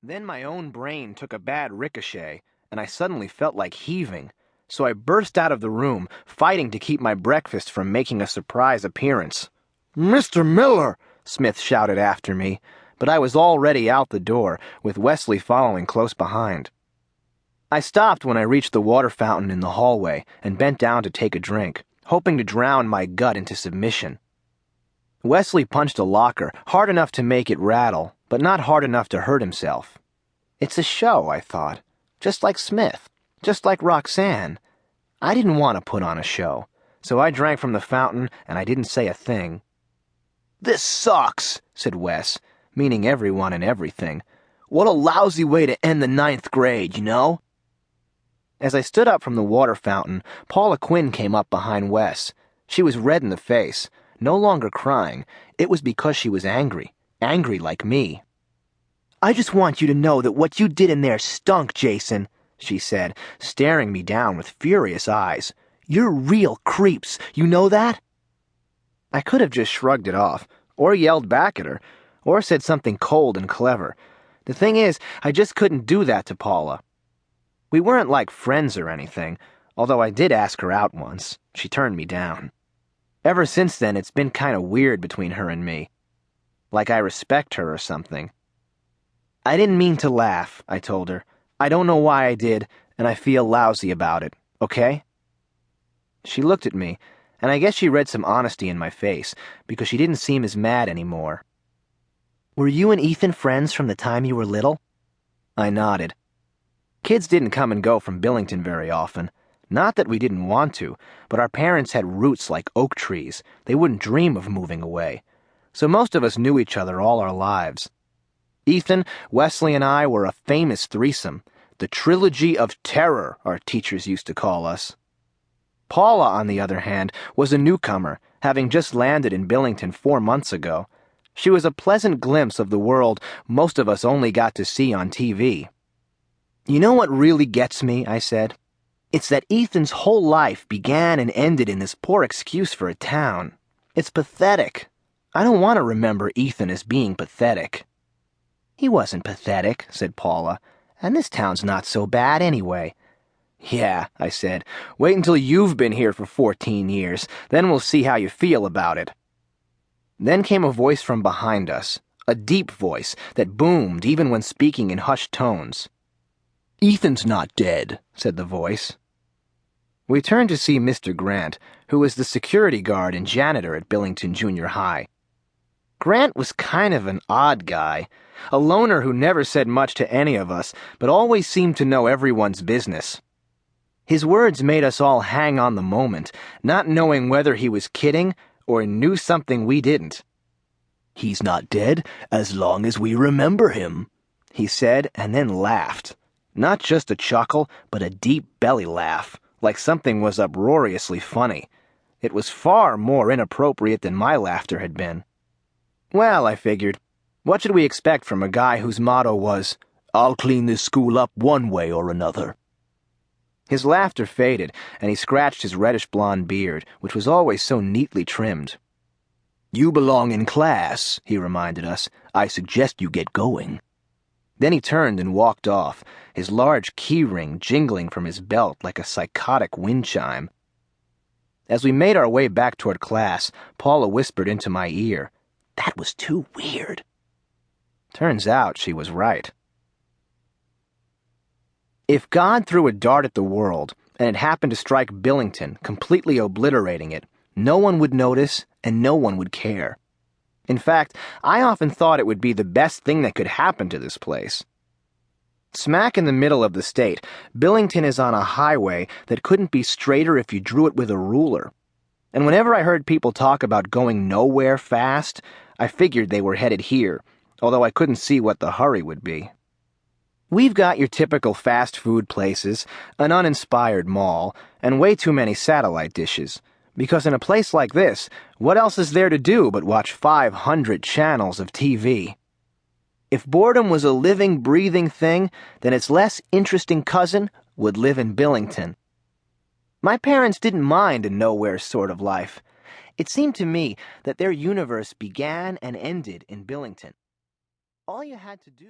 Then my own brain took a bad ricochet, and I suddenly felt like heaving, so I burst out of the room, fighting to keep my breakfast from making a surprise appearance. "Mr. Miller!" Smith shouted after me, but I was already out the door, with Wesley following close behind. I stopped when I reached the water fountain in the hallway and bent down to take a drink, hoping to drown my gut into submission. Wesley punched a locker, hard enough to make it rattle, but not hard enough to hurt himself. It's a show, I thought. Just like Smith. Just like Roxanne. I didn't want to put on a show, so I drank from the fountain and I didn't say a thing. "This sucks," said Wes, meaning everyone and everything. "What a lousy way to end the 9th grade, you know?" As I stood up from the water fountain, Paula Quinn came up behind Wes. She was red in the face, no longer crying. It was because she was angry. Angry like me. "I just want you to know that what you did in there stunk, Jason," she said, staring me down with furious eyes. "You're real creeps, you know that?" I could have just shrugged it off, or yelled back at her, or said something cold and clever. The thing is, I just couldn't do that to Paula. We weren't like friends or anything, although I did ask her out once. She turned me down. Ever since then, it's been kind of weird between her and me. Like I respect her or something. "I didn't mean to laugh," I told her. "I don't know why I did, and I feel lousy about it, okay?" She looked at me, and I guess she read some honesty in my face, because she didn't seem as mad anymore. "Were you and Ethan friends from the time you were little?" I nodded. Kids didn't come and go from Billington very often. Not that we didn't want to, but our parents had roots like oak trees. They wouldn't dream of moving away. So most of us knew each other all our lives. Ethan, Wesley, and I were a famous threesome. The Trilogy of Terror, our teachers used to call us. Paula, on the other hand, was a newcomer, having just landed in Billington 4 months ago. She was a pleasant glimpse of the world most of us only got to see on TV. "You know what really gets me?" I said. "It's that Ethan's whole life began and ended in this poor excuse for a town. It's pathetic. I don't want to remember Ethan as being pathetic." "He wasn't pathetic," said Paula, "and this town's not so bad anyway." "Yeah," I said. "Wait until you've been here for 14 years. Then we'll see how you feel about it." Then came a voice from behind us, a deep voice that boomed even when speaking in hushed tones. "Ethan's not dead," said the voice. We turned to see Mr. Grant, who was the security guard and janitor at Billington Junior High. Grant was kind of an odd guy, a loner who never said much to any of us, but always seemed to know everyone's business. His words made us all hang on the moment, not knowing whether he was kidding or knew something we didn't. "He's not dead as long as we remember him," he said, and then laughed. Not just a chuckle, but a deep belly laugh, like something was uproariously funny. It was far more inappropriate than my laughter had been. Well, I figured, what should we expect from a guy whose motto was, "I'll clean this school up one way or another"? His laughter faded, and he scratched his reddish-blonde beard, which was always so neatly trimmed. "You belong in class," he reminded us. "I suggest you get going." Then he turned and walked off, his large keyring jingling from his belt like a psychotic wind chime. As we made our way back toward class, Paula whispered into my ear, "That was too weird." Turns out she was right. If God threw a dart at the world, and it happened to strike Billington, completely obliterating it, no one would notice and no one would care. In fact, I often thought it would be the best thing that could happen to this place. Smack in the middle of the state, Billington is on a highway that couldn't be straighter if you drew it with a ruler. And whenever I heard people talk about going nowhere fast, I figured they were headed here, although I couldn't see what the hurry would be. We've got your typical fast food places, an uninspired mall, and way too many satellite dishes. Because in a place like this, what else is there to do but watch 500 channels of TV? If boredom was a living, breathing thing, then its less interesting cousin would live in Billington. My parents didn't mind a nowhere sort of life. It seemed to me that their universe began and ended in Billington. All you had to do